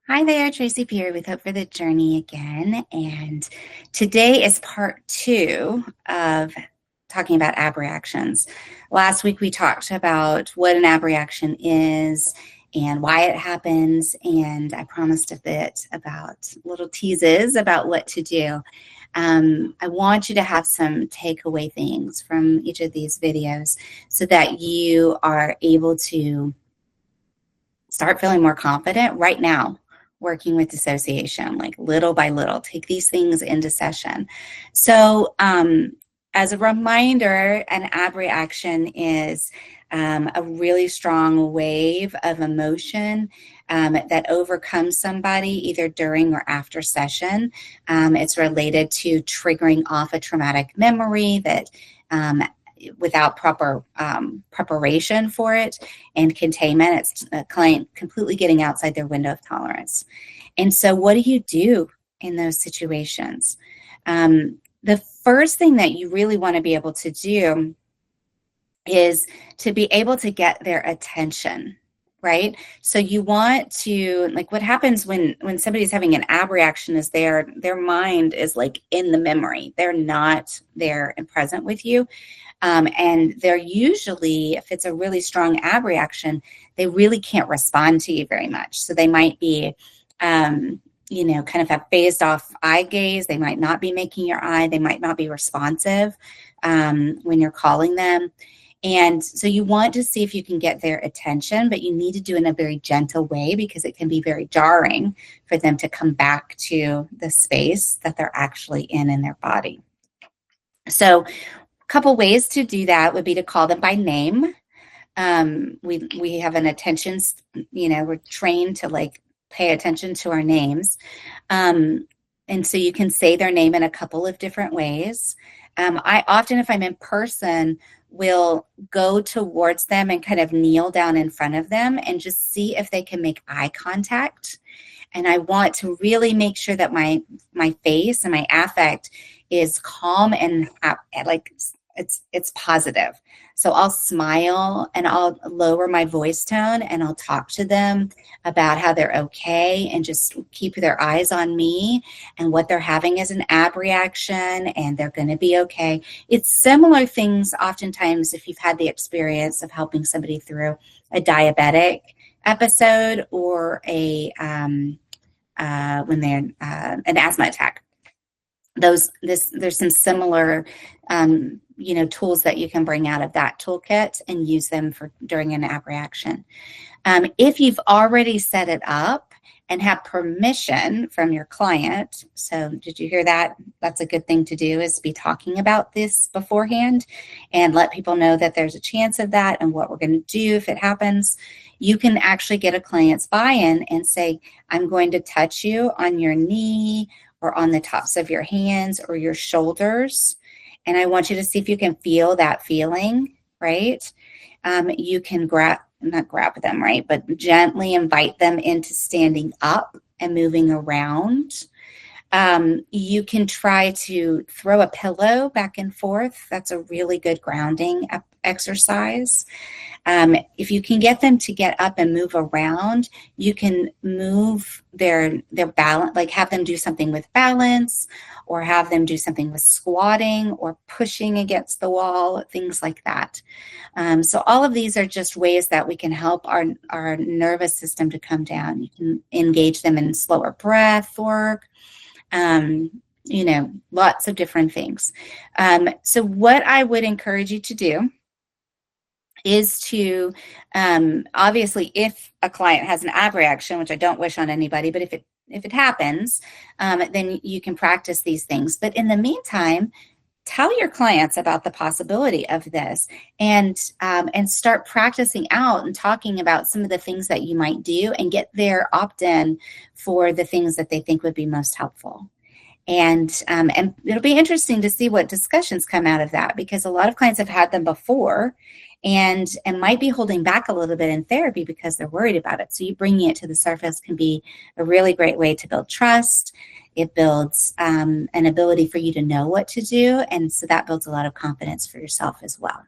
Hi there, Traci Pirri with Hope for the Journey again. And today is part 2 of talking about abreactions. Last week we talked about what an abreaction is and why it happens. And I promised a bit about little teases about what to do. I want you to have some takeaway things from each of these videos so that you are able to start feeling more confident right now working with dissociation, like little by little. Take these things into session. So as a reminder, an abreaction is a really strong wave of emotion that overcomes somebody either during or after session. It's related to triggering off a traumatic memory that without proper preparation for it and containment, it's a client completely getting outside their window of tolerance. And so what do you do in those situations? The first thing that you really want to be able to do is to be able to get their attention, right? So you want to, like, what happens when somebody's having an abreaction is their mind is like in the memory. They're not there and present with you. And they're usually, if it's a really strong abreaction, they really can't respond to you very much. So they might be, kind of have phased off eye gaze. They might not be making your eye. They might not be responsive when you're calling them. And so you want to see if you can get their attention, but you need to do it in a very gentle way because it can be very jarring for them to come back to the space that they're actually in their body. So a couple ways to do that would be to call them by name. We have an attention, we're trained to like pay attention to our names. And so you can say their name in a couple of different ways. I often, if I'm in person, will go towards them and kind of kneel down in front of them and just see if they can make eye contact. And I want to really make sure that my face and my affect is calm and like it's positive. So I'll smile and I'll lower my voice tone and I'll talk to them about how they're okay and just keep their eyes on me and what they're having is an abreaction and they're going to be okay. It's similar things oftentimes if you've had the experience of helping somebody through a diabetic episode or a when they're an asthma attack. There's some similar tools that you can bring out of that toolkit and use them for during an abreaction. If you've already set it up and have permission from your client, so did you hear that? That's a good thing to do is be talking about this beforehand and let people know that there's a chance of that and what we're going to do if it happens. You can actually get a client's buy-in and say, I'm going to touch you on your knee or on the tops of your hands or your shoulders. And I want you to see if you can feel that feeling, right? You can not grab them, right? But gently invite them into standing up and moving around. You can try to throw a pillow back and forth. That's a really good grounding exercise. If you can get them to get up and move around, you can move their balance, like have them do something with balance or have them do something with squatting or pushing against the wall, things like that. So all of these are just ways that we can help our nervous system to come down. You can engage them in slower breath work, lots of different things. So what I would encourage you to do is to, obviously, if a client has an abreaction, which I don't wish on anybody, but if it happens, then you can practice these things. But in the meantime, tell your clients about the possibility of this and start practicing out and talking about some of the things that you might do and get their opt-in for the things that they think would be most helpful. And it'll be interesting to see what discussions come out of that because a lot of clients have had them before and might be holding back a little bit in therapy because they're worried about it. So you bringing it to the surface can be a really great way to build trust. It builds an ability for you to know what to do. And so that builds a lot of confidence for yourself as well.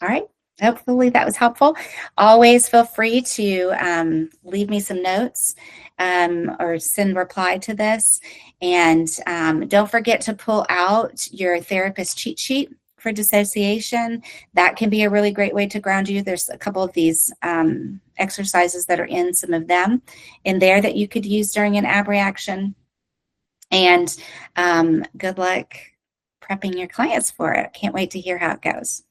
All right. Hopefully that was helpful. Always feel free to leave me some notes or send reply to this. And don't forget to pull out your therapist cheat sheet for dissociation. That can be a really great way to ground you. There's a couple of these exercises that are in some of them in there that you could use during an abreaction. And good luck prepping your clients for it. Can't wait to hear how it goes.